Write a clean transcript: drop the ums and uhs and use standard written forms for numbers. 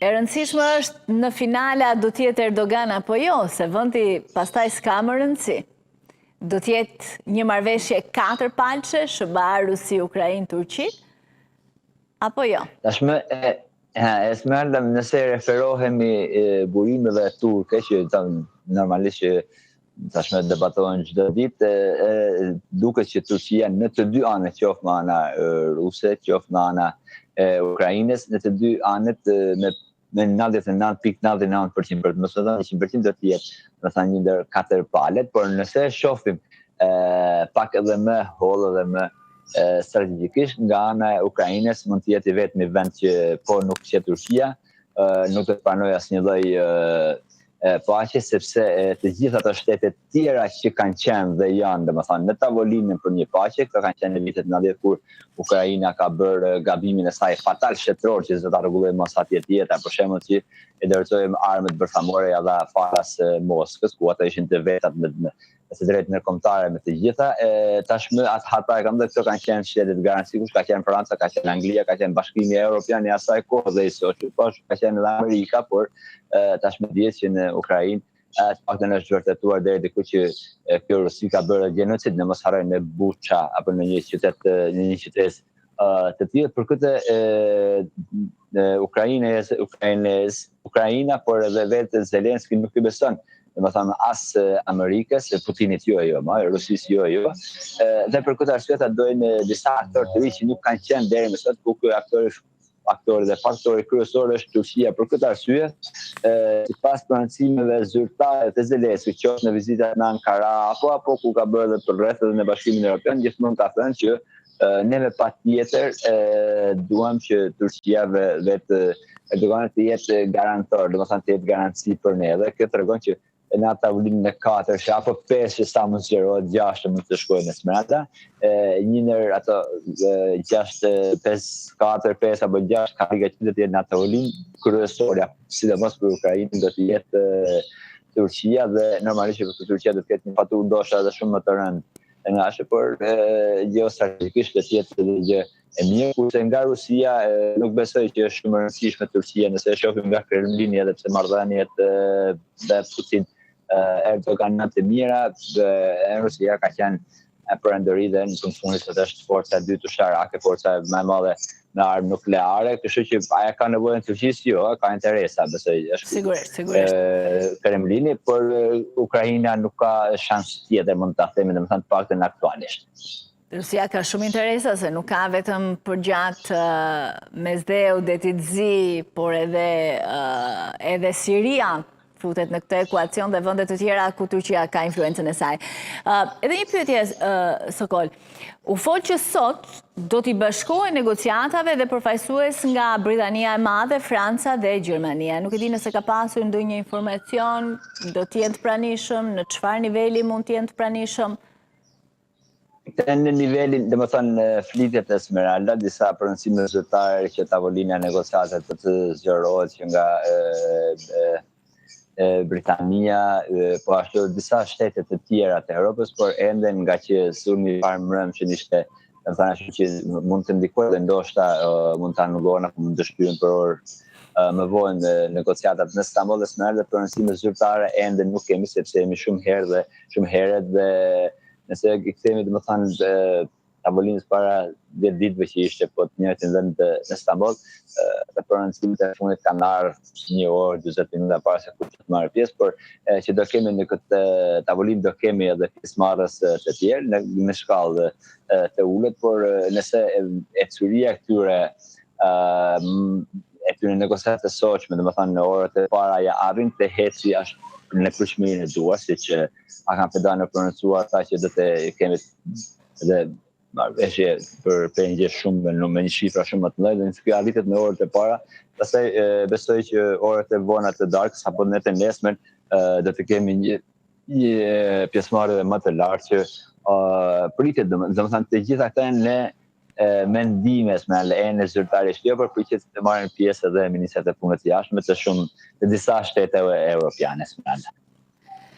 E rëndësishme është në finala do tjetë Erdogan apo jo, se vëndi pastaj s'ka më rëndësi. Do tjetë një marrëveshje 4 palçe, SBA, Rusi, Ukrainë, Turqi, apo jo? Tashmë, Esmeralda, nëse referohemi burimeve turke, që normalisht që tashmë debatohen çdo ditë, duket që Turqia në të dy anët, qoftë me ana ruse, qoftë me ana Ukrainës, në të dy anët me 99.99%, për të mos thënë 100% do të jetë, do të thënë një ndër 4 palët, por nëse shohim pak edhe më hollë dhe më strategjikisht nga ana e Ukrainës mund të jetë vetëm një vend që po nuk që Turqia nuk do të pranojë asnjë lloj paqe, sepse të gjitha ato shtetet tjera që kanë qenë dhe janë, domethënë, në tavolinën për një paqe, këto kanë qenë në vitet 90 kur Ukraina ka bërë gabimin e saj fatal shtetëror që do ta rregullojë mos atje tjetra, për shembull që e dorëzojmë armët bërthamore edhe falas Moskës, ku ata ishin të vetat me të drejtë ndërkombëtare me të gjitha. Tashmë ata kanë këto kanë qenë shtetet garanci, kush ka qenë Franca, ka qenë Anglia, ka qenë Bashkimi Evropian i asaj kohë dhe i sotshëm, ka qenë edhe Amerika, por tashmë dihet që në Ukrainë të paktën është vërtetuar deri diku që kjo Rusi ka bërë genocid, ne mos harrojmë në Bucha apo në një qytet të tillë. Për këtë Ukraina, por edhe vetë Zelenski nuk i beson, domethënë as Amerikës, Putinit jo, Rusisë jo. Dhe për këtë arsye ata dojnë disa aktorë të ri që nuk kanë qenë deri më sot, ku ky aktori dhe faktori kryesor është Turqia. Për këtë arsye, sipas prononcimeve zyrtare të Zelenskit, qoftë në vizitat në Ankara apo ku ka bërë edhe për rreth edhe në Bashkimin Evropian, gjithmonë ka thënë që neve patjetër duam që Turqia vetë Erdogan të jetë garantor, domethënë të jetë garanci për ne. Dhe kjo tregon që në atë tavolinën e 4 apo 5 që sa mund zgjerohet, 6 mund të shkojnë në Esmeralda, një ndër ato 4, 5 apo 6 karrika që do të jetë në atë tavolinë kryesorja, sidomos për Ukrainën, do të jetë Turqia, dhe normalisht që Turqia do të ketë një faturë ndoshta edhe shumë më të rëndë nga ashe, por geostrategjikisht do të jetë gjë e mirë, kurse nga Rusia nuk besoj që është shumë e rëndësishme Turqia, nëse e shohim nga Kremlini, edhe pse marrëdhëniet dhe Putin Erdogan në të mira, Rusia ka qenë perëndëri dhe në funksionin se është forca e dytë ushtarake, forca më e madhe në armë nukleare, kështu që aja ka nevojën Turqisë, jo, ka interesa, besoj është Sigurisht. Kremlini, por Ukraina nuk ka shans tjetër, mund ta themi, domethënë të paktën aktualisht. Rusia ka shumë interesa, se nuk ka vetëm përgjat Mesdheu, Detit Zi, por edhe Siria futet në këtë ekuacion dhe vendet të tjera ku Turqia ka influencën e saj. Edhe një pyetje, Sokol. U fol që sot do t'i bashkohen negociatave dhe përfaqësues nga Britania e Madhe, Franca dhe Gjermania. Nuk e di nëse ka pasur ndonjë informacion, do t'jenë të pranishëm, në çfarë niveli mund t'jenë të pranishëm? Në nivelin, domethënë flitjet e Esmeralda, disa prononcime zyrtare që tavolina e negociatave të zgjerohet që nga Britania, po ashtu disa shtete të tjera të Europës, por ende nga që sulmi i parë mbrëmshëm ishte, domethënë ashtu që mund të ndikojë dhe ndoshta mund të anulohen apo mund të shtyhen për orë më vonë negociatat në Istanbul. Esmeralda, prononcime zyrtare ende nuk kemi, sepse jemi shumë herët dhe nëse i kthemi domethënë tavolinës para 10 ditëve që ishte po të njëjtin vend në Istanbul, dhe prononcimet e fundit kanë ardhur 1 orë 40 minuta para se kush të marrë pjesë, por që do kemi në këtë tavolinë do kemi edhe pjesëmarrës të tjerë në shkallë të ulët, por nëse ecuria këtyre negociatave të sotshme, domethënë në orët e para ja arrin të heci ashtu në përshmirin e duar, siç kanë pedane prononcuar ata që do të kemi edhe marrëveshje për një shumë me një shifra shumë më të mëdha, dhe kjo arritet në orët e para. Pastaj besoj që orët e vona të darkës apo në nesër do të kemi një pjesëmarrje më të lartë që pritet, domethënë të gjitha këto janë mendimes me lejen e zyrtarisht, jo, por pritet të marrin pjesë edhe ministrat e punëve të jashtme të disa shtete europiane.